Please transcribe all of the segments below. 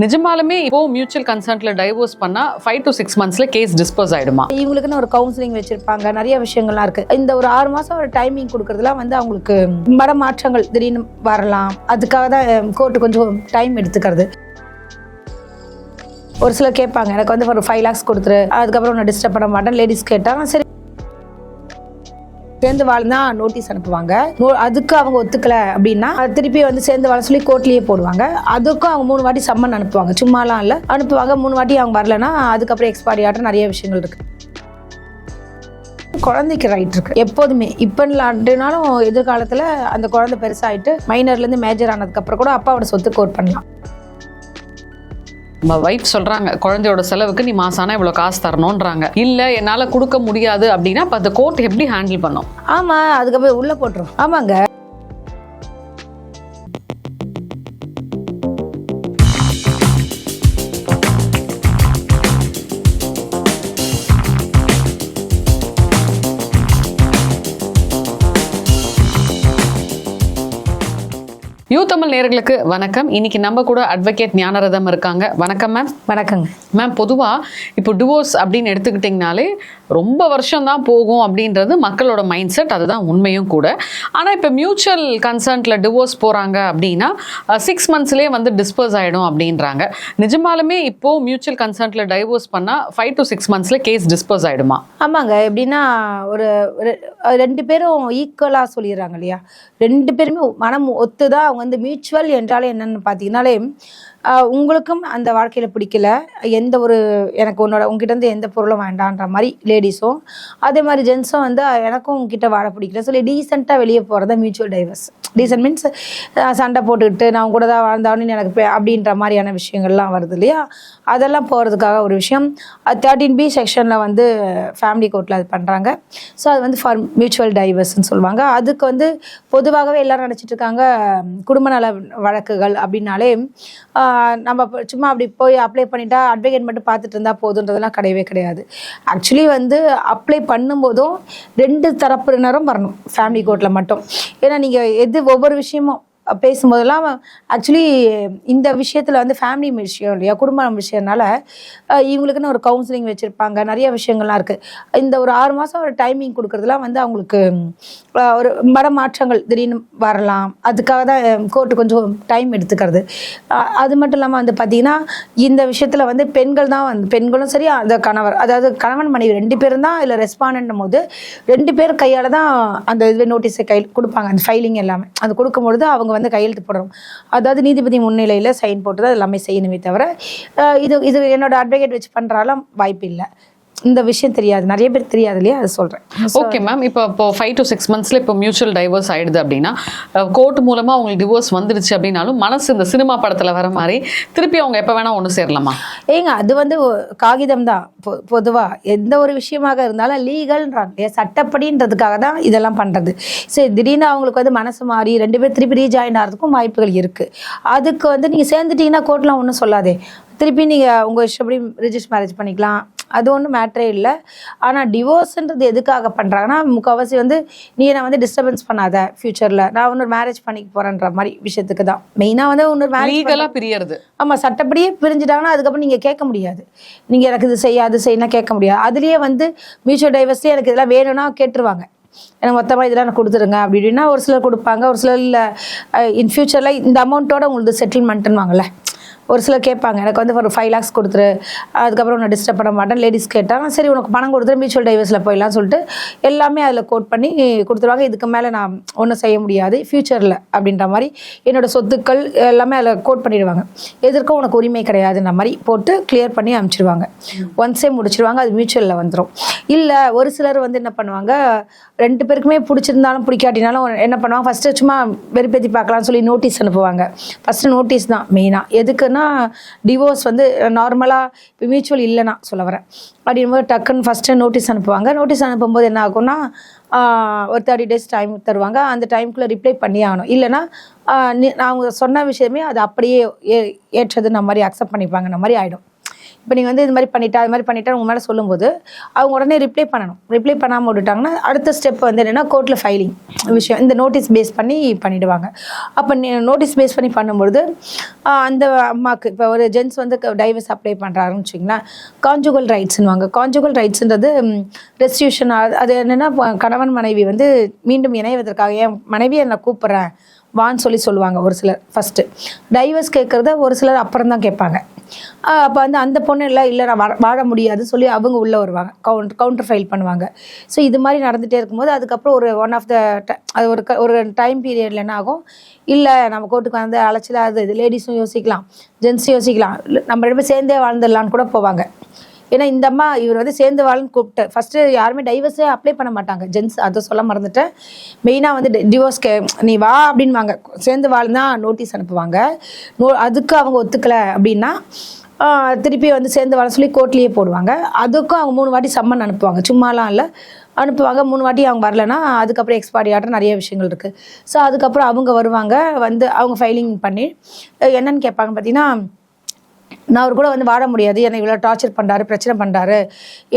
நிஜமாலுமே இப்போ mutual கன்சென்ட்ல divorce பண்ணா 5 to 6 monthsல கேஸ் டிஸ்போஸ் ஆயிடுமா? இவங்களுக்குன்னு ஒரு கவுன்சிலிங் வச்சிருப்பாங்க, நிறைய விஷயங்கள்லாம் இருக்கு. இந்த ஒரு 6 மாசம் ஒரு டைமிங் கொடுக்கறதுலாம் வந்து அவங்களுக்கு மாற்றங்கள் திடீர்னு வரலாம். அதுக்காக தான் கோர்ட்டு கொஞ்சம் டைம் எடுத்துக்கிறது. ஒரு சிலர் கேட்பாங்க, எனக்கு வந்து ஒரு 5 lakhs கொடுத்துரு, அதுக்கப்புறம் நான் டிஸ்டர்ப் பண்ண மாட்டேன். லேடிஸ் கேட்டால் சரி சேர்ந்து வாழ்ந்தா நோட்டீஸ் அனுப்புவாங்க. அதுக்கு அவங்க ஒத்துக்கல அப்படின்னா திருப்பி வந்து சேர்ந்து வாழ சொல்லி கோர்ட்லயே போடுவாங்க. அதுக்கும் அவங்க 3 வாட்டி சம்மன் அனுப்புவாங்க, சும்மாலாம் இல்லை அனுப்புவாங்க. 3 வாட்டி அவங்க வரலன்னா அதுக்கப்புறம் எக்ஸ்பைரி ஆகிட்ட நிறைய விஷயங்கள் இருக்கு. குழந்தைக்கு ரைட் இருக்கு எப்போதுமே. இப்போ இல்லாட்டினாலும் எதிர்காலத்தில் அந்த குழந்தை பெருசாகிட்டு மைனர்லேருந்து மேஜர் ஆனதுக்கப்புறம் கூட அப்பாவோட சொத்து கோர்ட் பண்ணலாம். நம்ம வைஃப் சொல்றாங்க, குழந்தையோட செலவுக்கு நீ மாசானா இவ்வளவு காசு தரணும்ன்றாங்க. இல்ல என்னால கொடுக்க முடியாது அப்படின்னா அந்த கோர்ட் எப்படி ஹேண்டில் பண்ணும்? ஆமா, அதுக்கப்புறம் உள்ள போட்டுரும். ஆமாங்க. யூ தமிழ் நேயர்களுக்கு வணக்கம். இன்னைக்கு நம்ம கூட அட்வொகேட் ஞானரதம் இருக்காங்க. வணக்கம் மேம். வணக்கங்க மேம். பொதுவாக இப்போ டிவோர்ஸ் அப்படின்னு எடுத்துக்கிட்டிங்கனாலே ரொம்ப வருஷம் தான் போகும் அப்படின்றது மக்களோட மைண்ட் செட். அதுதான் உண்மையும் கூட. ஆனால் இப்போ மியூச்சுவல் கன்சென்ட்ல டிவோர்ஸ் போகிறாங்க அப்படின்னா 6 monthsலேயே வந்து டிஸ்போஸ் ஆகிடும் அப்படின்றாங்க. நிஜமாலுமே இப்போ மியூச்சுவல் கன்சென்ட்ல டைவோர்ஸ் பண்ணால் 5 to 6 monthsல கேஸ் டிஸ்போஸ் ஆகிடுமா? ஆமாங்க. எப்படின்னா ஒரு 2 பேரும் ஈக்குவலாக சொல்லிடுறாங்க இல்லையா. 2 பேருமே மனம் ஒத்துதான். அவங்க வந்து மியூச்சுவல் என்றாலே என்னன்னு பார்த்தீங்கன்னாலே உங்களுக்கும் அந்த வாழ்க்கையில் பிடிக்கல, எந்த ஒரு எனக்கு உங்ககிட்ட எந்த பொருளும் வேண்டான்ற மாதிரி லேடிஸும், அதே மாதிரி ஜென்ஸும் வந்து எனக்கும் உங்ககிட்ட வாழ பிடிக்கல சொல்லி டீசெண்டாக வெளியே போகிறதா மியூச்சுவல் டைவர்ஸ். டீசென்ட் மீன்ஸ் சண்டை போட்டுக்கிட்டு நான் கூட தான் வாழ்ந்தான்னு எனக்கு அப்படின்ற மாதிரியான விஷயங்கள்லாம் வருது இல்லையா. அதெல்லாம் போகிறதுக்காக ஒரு விஷயம் 13B செக்ஷனில் வந்து ஃபேமிலி கோர்ட்டில் அது பண்ணுறாங்க. ஸோ அது வந்து ஃபார் மியூச்சுவல் டைவர்ஸ்ன்னு சொல்லுவாங்க. அதுக்கு வந்து பொதுவாகவே எல்லாரும் நினச்சிட்டு இருக்காங்க குடும்ப நல வழக்குகள் அப்படின்னாலே நம்ம சும்மா அப்படி போய் அப்ளை பண்ணிட்டா அட்வொகேட் மட்டும் பார்த்துட்டு இருந்தால் போதுன்றதெல்லாம் கிடையவே கிடையாது. ஆக்சுவலி வந்து அப்ளை பண்ணும்போதும் 2 தரப்பினரும் வரணும் ஃபேமிலி கோர்ட்டில் மட்டும். ஏன்னா நீங்கள் ஒவ்வொரு விஷயமும் பேசும்போதெல்லாம் ஆக்சுவலி இந்த விஷயத்தில் வந்து ஃபேமிலி விஷயம் இல்லையா, குடும்பம் விஷயம்னால இவங்களுக்குன்னு ஒரு கவுன்சிலிங் வச்சுருப்பாங்க, நிறைய விஷயங்கள்லாம் இருக்குது. இந்த ஒரு 6 மாதம் ஒரு டைமிங் கொடுக்குறதுலாம் வந்து அவங்களுக்கு ஒரு மாற்றங்கள் திடீர்னு வரலாம். அதுக்காக தான் கோர்ட்டு கொஞ்சம் டைம் எடுத்துக்கிறது. அது மட்டும் இல்லாமல் வந்து பார்த்திங்கன்னா இந்த விஷயத்தில் வந்து பெண்களும் சரி, அந்த கணவர், அதாவது கணவன் மனைவி 2 பேரும் தான் இதில் ரெஸ்பாண்ட் போது 2 பேர் கையால் தான் அந்த இது நோட்டீஸை கொடுப்பாங்க. அந்த ஃபைலிங் எல்லாமே அது கொடுக்கும்பொழுது அவங்க வந்து கையெழுத்து போடணும். அதாவது நீதிபதி முன்னிலையில் சைன் போட்டு தான் எல்லாமே செய்யணுமே தவிர இது என்னோட அட்வொகேட் வச்சு பண்ணுறாலும் வாய்ப்பு இல்லை. இந்த விஷயம் தெரியாது, நிறைய பேர் தெரியாது இல்லையா, அது சொல்கிறேன். Okay ma'am. இப்போ 5 to 6 monthsல இப்போ மியூச்சுவல் டைவர்ஸ் ஆயிடுது அப்படின்னா கோர்ட் மூலமாக அவங்களுக்கு டிவோர்ஸ் வந்துடுச்சு அப்படின்னாலும் மனசு இந்த சினிமா படத்தில் வர மாதிரி திருப்பி அவங்க எப்போ வேணால் ஒன்று சேரலாமா? அது வந்து காகிதம் தான். பொதுவாக எந்த ஒரு விஷயமாக இருந்தாலும் லீகல்ன்றாங்க, சட்டப்படின்றதுக்காக தான் இதெல்லாம் பண்ணுறது. சரி, திடீர்னு அவங்களுக்கு வந்து மனசு மாறி 2 பேர் திருப்பி ரீஜாயின் ஆகிறதுக்கும் வாய்ப்புகள் இருக்குது. அதுக்கு வந்து நீங்கள் சேர்ந்துட்டீங்கன்னா கோர்ட்லாம் ஒன்றும் சொல்லாதே, திருப்பி நீங்கள் உங்கள் இஷ்டப்படி ரிஜிஸ்டர் மேரேஜ் பண்ணிக்கலாம். அது ஒன்றும் மேட்ரே இல்லை. ஆனால் டிவோர்ஸ்ன்றது எதுக்காக பண்ணுறாங்கன்னா முக்கால்வாசி வந்து நீ என்னை வந்து டிஸ்டர்பன்ஸ் பண்ணாத, ஃபியூச்சரில் நான் இன்னொரு மேரேஜ் பண்ணிக்க போகிறேன்ற மாதிரி விஷயத்துக்கு தான் மெயினாக வந்து இன்னொரு மேரேஜ் பிரியறது. ஆமாம், சட்டப்படியே பிரிஞ்சுட்டாங்கன்னா அதுக்கப்புறம் நீங்கள் கேட்க முடியாது. நீங்கள் எனக்கு இது செய்யணும் கேட்க முடியாது. அதுலேயே வந்து மியூச்சுவல் டைவர்ஸ்லேயே எனக்கு இதெல்லாம் வேணும்னா கேட்டுருவாங்க, எனக்கு மொத்தமாக இதெல்லாம் எனக்கு கொடுத்துருங்க அப்படின்னா ஒரு சிலர் கொடுப்பாங்க. ஒரு சிலர் இல்லை இன் ஃபியூச்சரில் இந்த அமௌண்ட்டோட உங்களுக்கு செட்டில்மெண்ட்டுன்னு வாங்கல. ஒரு சிலர் கேட்பாங்க, எனக்கு வந்து ஒரு 5 lakhs கொடுத்துரு, அதுக்கப்புறம் நான் டிஸ்டர்ப் பண்ண மாட்டேன். லேடிஸ் கேட்டால் சரி உனக்கு பணம் கொடுத்துரு, மியூச்சுவல் டைவர்ஸில் போயிடலாம்னு சொல்லிட்டு எல்லாமே அதில் கோட் பண்ணி கொடுத்துருவாங்க. இதுக்கு மேலே நான் ஒன்றும் செய்ய முடியாது ஃப்யூச்சரில் அப்படின்ற மாதிரி என்னோடய சொத்துக்கள் எல்லாமே அதில் கோட் பண்ணிடுவாங்க. எதற்கும் உனக்கு உரிமை கிடையாதுன்ற மாதிரி போட்டு கிளியர் பண்ணி அனுப்பிச்சிடுவாங்க. ஒன்ஸே முடிச்சிடுவாங்க, அது மியூச்சுவலில் வந்துடும். இல்லை ஒரு சிலர் வந்து என்ன பண்ணுவாங்க, 2 பேருக்குமே பிடிச்சிருந்தாலும் பிடிக்காட்டினாலும் என்ன பண்ணுவாங்க, ஃபஸ்ட்டு சும்மா வெறுப்பேற்றி பார்க்கலாம்னு சொல்லி நோட்டீஸ் அனுப்புவாங்க. ஃபஸ்ட்டு நோட்டீஸ் தான் மெயினாக. எதுக்குன்னா டிவோர்ஸ் வந்து நார்மலாக இப்போ மியூச்சுவல் இல்லைன்னா சொல்ல வரேன் அப்படிங்கும்போது டக்குன்னு ஃபஸ்ட்டு நோட்டீஸ் அனுப்புவாங்க. நோட்டீஸ் அனுப்பும்போது என்ன ஆகும்னா ஒரு 30 days டைம் தருவாங்க. அந்த டைமுக்குள்ளே ரிப்ளை பண்ணி ஆகணும். இல்லைன்னா அவங்க சொன்ன விஷயமே அது அப்படியே ஏற்றதுன்ற மாதிரி அக்செப்ட் பண்ணிப்பாங்கன்ற மாதிரி ஆகிடும். இப்போ நீங்கள் வந்து இது மாதிரி பண்ணிட்டா அது மாதிரி பண்ணிட்டா உங்க மேலே சொல்லும்போது அவங்க உடனே ரிப்ளை பண்ணணும். ரிப்ளை பண்ணாமல் விட்டுட்டாங்கன்னா அடுத்த ஸ்டெப் வந்து என்னென்னா கோர்ட்டில் ஃபைலிங் விஷயம், இந்த நோட்டீஸ் பேஸ் பண்ணி பண்ணிவிடுவாங்க. அப்போ நோட்டீஸ் பேஸ் பண்ணி பண்ணும்பொழுது அந்த அம்மாவுக்கு இப்போ ஒரு ஜென்ஸ் வந்து டைவர்ஸ் அப்ளை பண்ணுறாருன்னு வச்சிங்களேன், கான்ஜுகல் ரைட்ஸ்னுவாங்க. கான்ஜுகல் ரைட்ஸ்ன்றது ரெஸ்டியூஷன். அது என்னென்னா கணவன் மனைவி வந்து மீண்டும் இணைவதற்காக என் மனைவி என்னை கூப்பிட்றேன் வான்னு சொல்லுவாங்க ஒரு சிலர் ஃபஸ்ட்டு. டைவர்ஸ் கேட்குறத ஒரு சிலர் அப்புறம் தான் கேட்பாங்க. அப்போ வந்து அந்த பொண்ணு இல்லை நான் வாழ முடியாதுன்னு சொல்லி அவங்க உள்ளே வருவாங்க, கவுண்டர் ஃபைல் பண்ணுவாங்க. ஸோ இது மாதிரி நடந்துகிட்டே இருக்கும்போது அதுக்கப்புறம் ஒரு ஒன் ஆஃப் த அது ஒரு டைம் பீரியடில் என்ன ஆகும், இல்லை நம்ம கோர்ட்டுக்கு வந்து அழைச்சிடாது, இது லேடிஸும் யோசிக்கலாம் ஜென்ஸும் யோசிக்கலாம், நம்ம ரெண்டு பேரும் சேர்ந்தே வாழ்ந்துடலான்னு கூட போவாங்க. ஏன்னா இந்த அம்மா இவர் வந்து சேர்ந்து வாழ்ன்னு கூப்பிட்டு ஃபஸ்ட்டு யாருமே டைவர்ஸே அப்ளை பண்ண மாட்டாங்க ஜென்ஸ், அதை சொல்ல மறந்துட்டேன். மெயினாக வந்து டிவோர்ஸ்க்கு நீ வா அப்படின்வாங்க, சேர்ந்து வாழ்னா நோட்டீஸ் அனுப்புவாங்க. அதுக்கு அவங்க ஒத்துக்கலை அப்படின்னா திருப்பி வந்து சேர்ந்து வாழ சொல்லி கோர்ட்லேயே போடுவாங்க. அதுக்கும் அவங்க 3 வாட்டி சம்மன் அனுப்புவாங்க, சும்மாலாம் இல்லை அனுப்புவாங்க. 3 வாட்டி அவங்க வரலன்னா அதுக்கப்புறம் எக்ஸ்பைரி ஆகிற நிறைய விஷயங்கள் இருக்குது. ஸோ அதுக்கப்புறம் அவங்க வருவாங்க, வந்து அவங்க ஃபைலிங் பண்ணி என்னன்னு கேட்பாங்க பார்த்தீங்கன்னா, நான் அவர் கூட வந்து வாழ முடியாது, என்னை இவ்வளோ டார்ச்சர் பண்ணுறாரு, பிரச்சனை பண்ணுறாரு,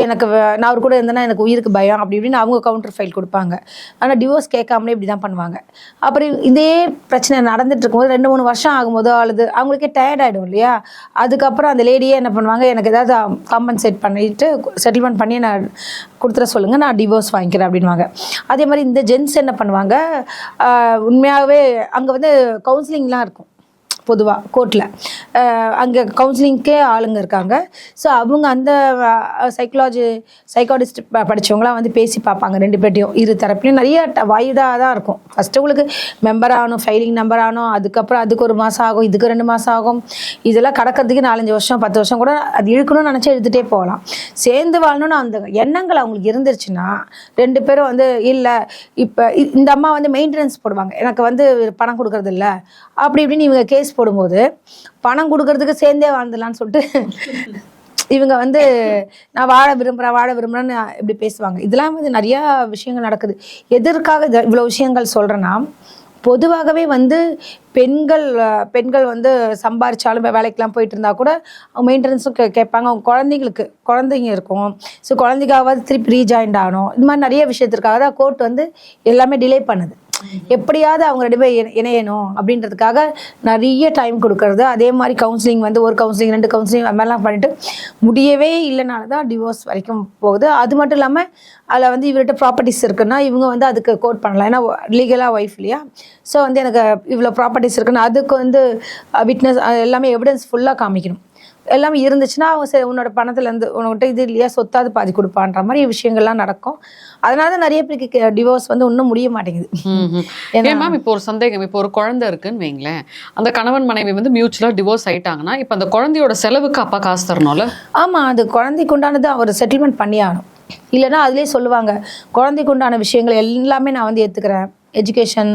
எனக்கு நான் அவர் கூட இருந்தேன்னா எனக்கு உயிருக்கு பயம் அப்படி இப்படின்னு அவங்க கவுண்டர் ஃபைல் கொடுப்பாங்க. ஆனால் டிவோர்ஸ் கேட்காமலே இப்படி தான் பண்ணுவாங்க. அப்புறம் இதே பிரச்சனை நடந்துட்டு இருக்கும்போது 2-3 வருஷம் ஆகும்போதோ அல்லது அவங்களுக்கே டயர்ட் ஆகிடும் இல்லையா, அதுக்கப்புறம் அந்த லேடியே என்ன பண்ணுவாங்க, எனக்கு ஏதாவது காம்பன்சேட் பண்ணிட்டு செட்டில்மெண்ட் பண்ணி நான் கொடுத்துட சொல்லுங்கள், நான் டிவோர்ஸ் வாங்கிக்கிறேன் அப்படின்வாங்க. அதே மாதிரி இந்த ஜென்ஸ் என்ன பண்ணுவாங்க, உண்மையாகவே அங்கே வந்து கவுன்சிலிங்லாம் இருக்கும் பொதுவாக கோர்ட்டில். அங்கே கவுன்சிலிங்க்கே ஆளுங்க இருக்காங்க. ஸோ அவங்க அந்த சைக்காலஜிஸ்ட் படித்தவங்களாம் வந்து பேசி பார்ப்பாங்க ரெண்டு பேர்ட்டையும், இரு தரப்புலையும். நிறைய வாய்தாக தான் இருக்கும். ஃபஸ்ட்டு உங்களுக்கு மெம்பர் ஆகணும், ஃபைலிங் நம்பர் ஆகணும், அதுக்கப்புறம் அதுக்கு 1 மாதம் ஆகும், இதுக்கு 2 மாதம் ஆகும். இதெல்லாம் கடக்கிறதுக்கு 4-5 வருஷம் 10 வருஷம் கூட அது இழுக்கணும்னு நினச்சா எடுத்துகிட்டே போகலாம். சேர்ந்து வாழணும்னு அந்த எண்ணங்கள் அவங்களுக்கு இருந்துருச்சுன்னா 2 பேரும் வந்து இல்லை, இப்போ இந்த அம்மா வந்து மெயின்டெனன்ஸ் போடுவாங்க, எனக்கு வந்து பணம் கொடுக்கறது இல்லை அப்படி இப்படின்னு இவங்க கேஸ் போடும்போது பணம் கொடுக்கறதுக்கு சேர்ந்தே வாழ்ந்துடலான்னு சொல்லிட்டு இவங்க வந்து நான் வாழ விரும்புகிறேன்னு இப்படி பேசுவாங்க. இதெல்லாம் வந்து நிறையா விஷயங்கள் நடக்குது. எதற்காக இவ்வளோ விஷயங்கள் சொல்கிறேன்னா, பொதுவாகவே வந்து பெண்கள் வந்து சம்பாரிச்சாலும் வேலைக்கெலாம் போயிட்டு இருந்தால் கூட அவங்க மெயின்டெனன்ஸும் கேட்பாங்க. அவங்க குழந்தைங்க இருக்கும். ஸோ குழந்தைக்காவது திருப்பி ரீஜாயின்ட் ஆகணும். இது மாதிரி நிறைய விஷயத்திற்காக தான் கோர்ட் வந்து எல்லாமே டிலே பண்ணுது. எப்படியாவது அவங்க 2 பேர் இணையணும் அப்படின்றதுக்காக நிறைய டைம் கொடுக்கறது. அதே மாதிரி கவுன்சிலிங் வந்து 1 கவுன்சிலிங் 2 கவுன்சிலிங் அது மாதிரிலாம் பண்ணிட்டு முடியவே இல்லைனால தான் டிவோர்ஸ் வரைக்கும் போகுது. அது மட்டும் இல்லாமல் அதில் வந்து இவர்கிட்ட ப்ராப்பர்ட்டிஸ் இருக்குன்னா இவங்க வந்து அதுக்கு கோர்ட் பண்ணலாம், ஏன்னா லீகலாக ஒய்ஃப் இல்லையா. ஸோ வந்து எனக்கு இவ்வளோ ப்ராப்பர்ட்டிஸ் இருக்குன்னா அதுக்கு வந்து விட்னஸ் எல்லாமே எவிடன்ஸ் ஃபுல்லாக காமிக்கணும். எல்லாமே இருந்துச்சுன்னா அவங்க சரி உன்னோட பணத்துலேருந்து உனக்கிட்ட இது இல்லையா சொத்தாவது பாதி கொடுப்பான்ற மாதிரி விஷயங்கள்லாம் நடக்கும். அதனால தான் நிறைய பேருக்கு டிவோர்ஸ் வந்து இன்னும் முடிய மாட்டேங்குது. ஏன் மேம், இப்போ ஒரு சந்தேகம், இப்போ ஒரு குழந்தை இருக்குன்னு வைங்களேன், அந்த கணவன் மனைவி வந்து மியூச்சுவலாக டிவோர்ஸ் ஆயிட்டாங்கன்னா இப்போ அந்த குழந்தையோட செலவுக்கு அப்பா காசு தரணும்ல? ஆமாம், அது குழந்தைக்கு உண்டானது அவர் செட்டில்மெண்ட் பண்ணி ஆகணும். இல்லைன்னா அதுலேயே சொல்லுவாங்க, குழந்தைக்கு உண்டான விஷயங்கள் எல்லாமே நான் வந்து ஏற்றுக்கிறேன், எஜுகேஷன்,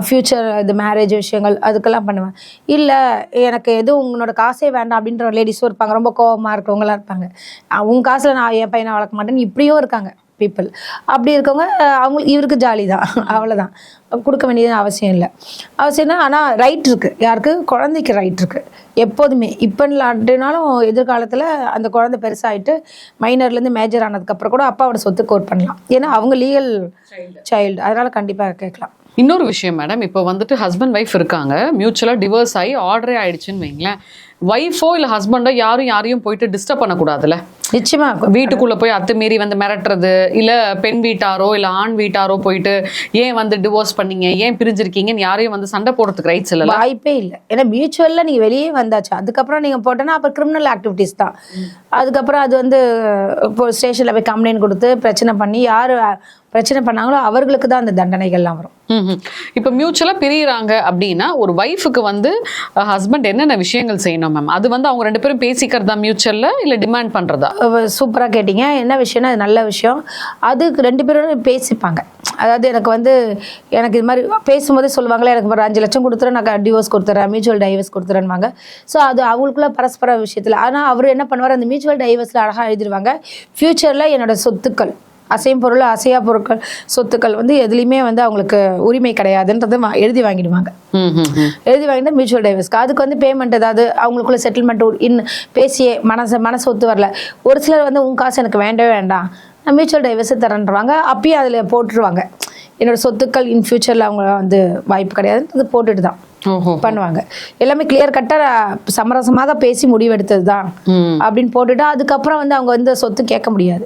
ஃப்யூச்சர், இது மேரேஜ் விஷயங்கள் அதுக்கெல்லாம் பண்ணுவேன். இல்லை எனக்கு எதுவும் உங்களோட காசே வேண்டாம் அப்படின்ற லேடிஸும் இருப்பாங்க, ரொம்ப கோபமாக இருக்கிறவங்களாம் இருப்பாங்க. உங்கள் காசில் நான் என் பையனை வளர்க்க மாட்டேன்னு இப்படியும் இருக்காங்க பீப்புள். அப்படி இருக்கவங்க அவங்களுக்கு இவருக்கு ஜாலி தான், அவ்வளோதான், கொடுக்க வேண்டியது அவசியம் இல்லை. அவசியம்னா ஆனால் ரைட் இருக்குது, யாருக்கு, குழந்தைக்கு ரைட் இருக்குது எப்போதுமே. இப்போ இல்லாட்டினாலும் எதிர்காலத்தில் அந்த குழந்தை பெருசாகிட்டு மைனர்லேருந்து மேஜர் ஆனதுக்கப்புறம் கூட அப்பாவோட சொத்து கோட் பண்ணலாம், ஏன்னா அவங்க லீகல் சைல்டு, அதனால் கண்டிப்பாக கேட்கலாம். இன்னொரு விஷயம் மேடம், இப்போ வந்துட்டு ஹஸ்பண்ட் ஒய்ஃப் இருக்காங்க, மியூச்சுவலாக டிவோர்ஸ் ஆகி ஆர்டரே ஆயிடுச்சுன்னு வைங்களேன், ஒய்ஃபோ இல்லை ஹஸ்பண்டோ யாரையும் போயிட்டு டிஸ்டர்ப் பண்ணக்கூடாதுல்ல? நிச்சயமா வீட்டுக்குள்ள போய் அத்துமீறி வந்து மிரட்டுறது, இல்ல பெண் வீட்டாரோ இல்ல ஆண் வீட்டாரோ போயிட்டு ஏன் வந்து டிவோர்ஸ் பண்ணீங்க, ஏன் பிரிஞ்சிருக்கீங்கன்னு யாரையும் வந்து சண்டை போடுறதுக்கு ரைட்ஸ் இல்லை, வாய்ப்பே இல்லை. ஏன்னா மியூச்சுவல்ல நீங்க வெளியே வந்தாச்சு, அதுக்கப்புறம் நீங்க போட்டோன்னா அப்போ கிரிமினல் ஆக்டிவிட்டிஸ் தான். அதுக்கப்புறம் அது வந்து இப்போ ஸ்டேஷன்ல போய் கம்ப்ளைண்ட் கொடுத்து பிரச்சனை பண்ணி யாரு பிரச்சனை பண்ணாங்களோ அவர்களுக்கு தான் அந்த தண்டனைகள்லாம் வரும். இப்போ மியூச்சுவலா பிரியிறாங்க அப்படின்னா ஒரு ஒய்ஃபுக்கு வந்து ஹஸ்பண்ட் என்னென்ன விஷயங்கள் செய்யணும் மேம்? அது வந்து அவங்க 2 பேரும் பேசிக்கிறதா மியூச்சுவல்ல இல்ல டிமாண்ட் பண்றதா? சூப்பராக கேட்டீங்க. என்ன விஷயம்னா அது நல்ல விஷயம். அதுக்கு 2 பேரும் பேசிப்பாங்க. அதாவது எனக்கு இது மாதிரி பேசும்போதே சொல்லுவாங்களே, எனக்கு ஒரு 5 லட்சம் கொடுத்துறேன், நான் டிவோர்ஸ் கொடுத்துறேன், மியூச்சுவல் டைவர்ஸ் கொடுத்துறேன்வாங்க. ஸோ அது அவங்களுக்குள்ள பரஸ்பர விஷயத்தில். ஆனால் அவர் என்ன பண்ணுவார், அந்த மியூச்சுவல் டைவர்ஸில் அழகாக எழுதிடுவாங்க, ஃப்யூச்சரில் என்னோட சொத்துக்கள் அசையும் பொருள் அசையா பொருட்கள் சொத்துக்கள் வந்து எதுலையுமே வந்து அவங்களுக்கு உரிமை கிடையாதுன்றதை எழுதி வாங்கிடுவாங்க. எழுதி வாங்கிட்டு மியூச்சுவல் டைவர்ஸ்க்கு அதுக்கு வந்து பேமெண்ட் ஏதாவது அவங்களுக்குள்ள செட்டில்மெண்ட் பேசியே மனசு ஒத்து வரல. ஒரு சிலர் வந்து உன் காசு எனக்கு வேண்டவே வேண்டாம், நான் மியூச்சுவல் டைவர்ஸ் தரேன்றாங்க. அப்பயும் அதில் போட்டுருவாங்க என்னோட சொத்துக்கள் இன் ஃபியூச்சரில் அவங்க வந்து வாய்ப்பு கிடையாதுன்றது போட்டுட்டு தான் பண்ணுவாங்க. எல்லாமே கிளியர் கட்டாக சமரசமாக பேசி முடிவெடுத்தது தான் அப்படின்னு போட்டுட்டு அதுக்கப்புறம் வந்து அவங்க வந்து சொத்து கேட்க முடியாது.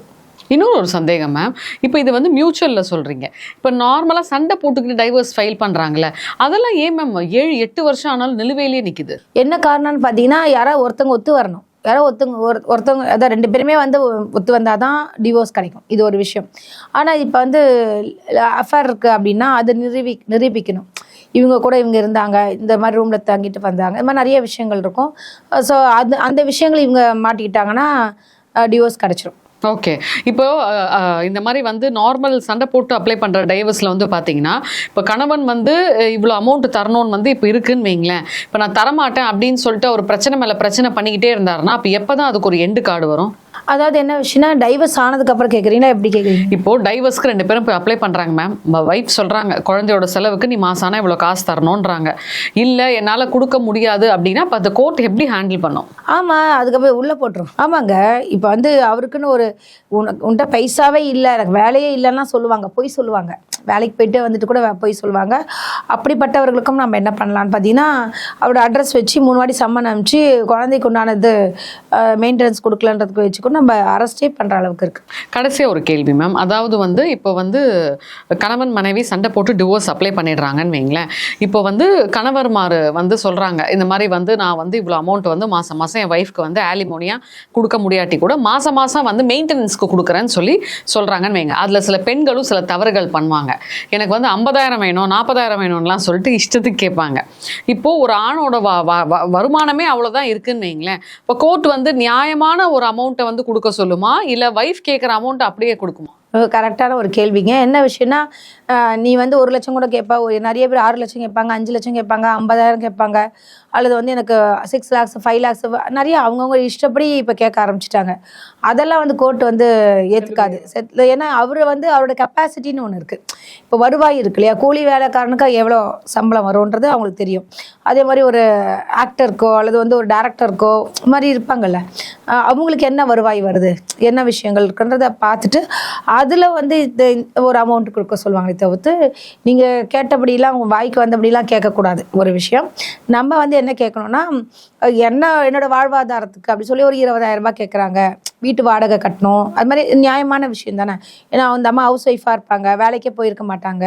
இன்னொரு ஒரு சந்தேகம் மேம், இப்போ இது வந்து மியூச்சுவலில் சொல்கிறீங்க, இப்போ நார்மலாக சண்டை போட்டுக்கிட்டு டைவர்ஸ் ஃபைல் பண்ணுறாங்களே அதெல்லாம் ஏன் மேம் 7-8 வருஷம் ஆனாலும் நிலுவையிலேயே நிற்குது? என்ன காரணம்னு பார்த்தீங்கன்னா யாராவது ஒருத்தவங்க ஒத்து வரணும். யாராவது ஒருத்தவங்க அதான் 2 பேருமே வந்து ஒத்து வந்தால் தான் டிவோர்ஸ் கிடைக்கும். இது ஒரு விஷயம். ஆனால் இப்போ வந்து அஃபேர் இருக்குது அப்படின்னா அதை நிரூபிக்கணும். இவங்க கூட இவங்க இருந்தாங்க, இந்த மாதிரி ரூமில் தங்கிட்டு வந்தாங்க, இந்த மாதிரி நிறைய விஷயங்கள் இருக்கும். ஸோ அந்த விஷயங்கள் இவங்க மாட்டிக்கிட்டாங்கன்னா டிவோர்ஸ் கிடச்சிரும். ஓகே. இப்போ இந்த மாதிரி வந்து நார்மல் சண்டை போட்டு அப்ளை பண்ணுற டைவர்ஸில் வந்து பார்த்தீங்கன்னா இப்போ கணவன் வந்து இவ்வளோ அமௌண்ட் தரணும்னு வந்து இப்போ இருக்குன்னு வைங்களேன், இப்போ நான் தரமாட்டேன் அப்படின்னு சொல்லிட்டு ஒரு பிரச்சனை மேலே பிரச்சனை பண்ணிக்கிட்டே இருந்தாருன்னா அப்போ எப்போ தான் அதுக்கு ஒரு எண்டு கார்டு வரும்? அதாவது என்ன விஷயம்னா டைவர்ஸ் ஆனதுக்கப்புறம் கேட்குறீங்களா எப்படி கேட்குறீங்க? இப்போ டைவர்ஸ்க்கு 2 பேரும் போய் அப்ளை பண்ணுறாங்க மேம். ஒய்ஃப் சொல்கிறாங்க குழந்தையோட செலவுக்கு நீ மாசானா இவ்வளோ காசு தரணுன்றாங்க. இல்லை என்னால் கொடுக்க முடியாது அப்படின்னா இப்போ அந்த கோர்ட் எப்படி ஹேண்டில் பண்ணும்? ஆமாம், அதுக்கப்புறம் உள்ளே போட்டுரும். ஆமாங்க, இப்போ வந்து அவருக்குன்னு ஒரு உன்கிட்ட பைசாவே இல்லை, எனக்கு வேலையே இல்லைன்னா சொல்லுவாங்க, பொய் சொல்லுவாங்க. வேலைக்கு போயிட்டு வந்துட்டு கூட பொய் சொல்லுவாங்க. அப்படிப்பட்டவர்களுக்கும் நம்ம என்ன பண்ணலான்னு பார்த்தீங்கன்னா அவரோட அட்ரஸ் வச்சு 3 வாட்டி சம்மன் அனுப்பிச்சு குழந்தைக்கு உண்டானது மெயின்டெனன்ஸ் கொடுக்கலன்றதுக்கு வச்சு கூட நம்ம அரெஸ்டே பண்ணுற அளவுக்கு இருக்குது. கடைசியாக ஒரு கேள்வி மேம், அதாவது வந்து இப்போ வந்து கணவன் மனைவி சண்டை போட்டு டிவோர்ஸ் அப்ளை பண்ணிடுறாங்கன்னு வைங்களேன். இப்போ வந்து கணவர்மார் வந்து சொல்கிறாங்க இந்த மாதிரி வந்து நான் வந்து இவ்வளோ அமௌண்ட் வந்து மாதம் மாதம் என் ஒய்ஃப்க்கு வந்து ஆலிமோனியாக கொடுக்க முடியாட்டி கூட மாதம் மாதம் வந்து மெயின்டெனன்ஸ்க்கு கொடுக்குறேன்னு சொல்கிறாங்கன்னு வைங்க. அதில் சில பெண்களும் சில தவறுகள் பண்ணுவாங்க. எனக்கு வந்து 50,000 வேணும் 40,000 வேணும்லாம் சொல்லிட்டு இஷ்டத்துக்கு கேட்பாங்க. இப்போது ஒரு ஆணோட வருமானமே அவ்வளோதான் இருக்குன்னு வைங்களேன். இப்போ கோர்ட் வந்து நியாயமான ஒரு அமௌண்ட்டை வந்து கொடுக்க சொல்லுமா இல்லை ஒய்ஃப் கேட்குற அமௌண்ட் அப்படியே கொடுக்குமா? கரெக்டான ஒரு கேள்விங்க. என்ன விஷயம்னா நீ வந்து 1 லட்சம் கூட கேட்பா, நிறைய பேர் 6 லட்சம் கேட்பாங்க, 5 லட்சம் கேட்பாங்க, 50,000 கேட்பாங்க, அல்லது வந்து எனக்கு 6 lakhs 5 lakhs நிறைய அவங்கவுங்க இஷ்டப்படி இப்போ கேட்க ஆரம்பிச்சிட்டாங்க. அதெல்லாம் வந்து கோர்ட் வந்து ஏற்றுக்காது. ஏன்னா அவர் வந்து அவரோட கெப்பாசிட்டின்னு ஒன்று இருக்குது. இப்போ வருவாய் இருக்கு இல்லையா, கூலி வேலைக்காரனுக்கு எவ்வளோ சம்பளம் வரும்ன்றது அவங்களுக்கு தெரியும். அதே மாதிரி ஒரு ஆக்டருக்கோ அல்லது வந்து ஒரு டேரக்டருக்கோ மாதிரி இருப்பாங்கல்ல, அவங்களுக்கு என்ன வருவாய் வருது, என்ன விஷயங்கள் இருக்குன்றதை பார்த்துட்டு அதில் வந்து ஒரு அமௌண்ட் கொடுக்க சொல்லுவாங்களே தவிர்த்து நீங்கள் கேட்டபடியெலாம் உங்கள் வாய்க்கு வந்தபடியெலாம் கேட்கக்கூடாது. ஒரு விஷயம் நம்ம வந்து என்ன கேட்கணும்னா என்னோட வாழ்வாதாரத்துக்கு அப்படி சொல்லி ஒரு 20,000 ரூபாய் கேட்குறாங்க, வீட்டு வாடகை கட்டணும், அது மாதிரி நியாயமான விஷயம் தானே. ஏன்னா அந்த அம்மா ஹவுஸ் ஒய்ஃபாக இருப்பாங்க, வேலைக்கே போயிருக்க மாட்டாங்க,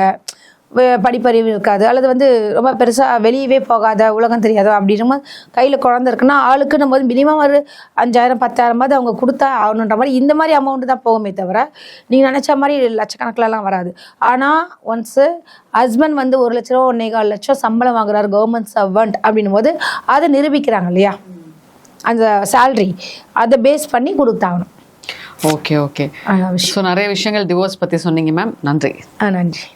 படிப்பறிவு இருக்காது, அல்லது வந்து ரொம்ப பெருசாக வெளியவே போகாத, உலகம் தெரியாதோ அப்படின்ற கையில் குழந்தை இருக்குன்னா ஆளுக்கு நம்ம வந்து மினிமம் ஒரு 5,000 10,000 அவங்க கொடுத்தா ஆகணுன்ற மாதிரி இந்த மாதிரி அமௌண்ட்டு தான் போகுமே தவிர நீங்கள் நினச்ச மாதிரி லட்சக்கணக்கிலலாம் வராது. ஆனால் ஒன்ஸு ஹஸ்பண்ட் வந்து 1 லட்ச ரூபா 1.25 லட்சம் சம்பளம் வாங்குறாரு கவர்மெண்ட் சர்வெண்ட் அப்படின்னும் போது அதை நிரூபிக்கிறாங்க இல்லையா, அந்த சேல்ரி அதை பேஸ் பண்ணி கொடுத்தாகணும். ஓகே. ஸோ நிறைய விஷயங்கள் டிவோர்ஸ் பற்றி சொன்னீங்க மேம். நன்றி. நன்றி.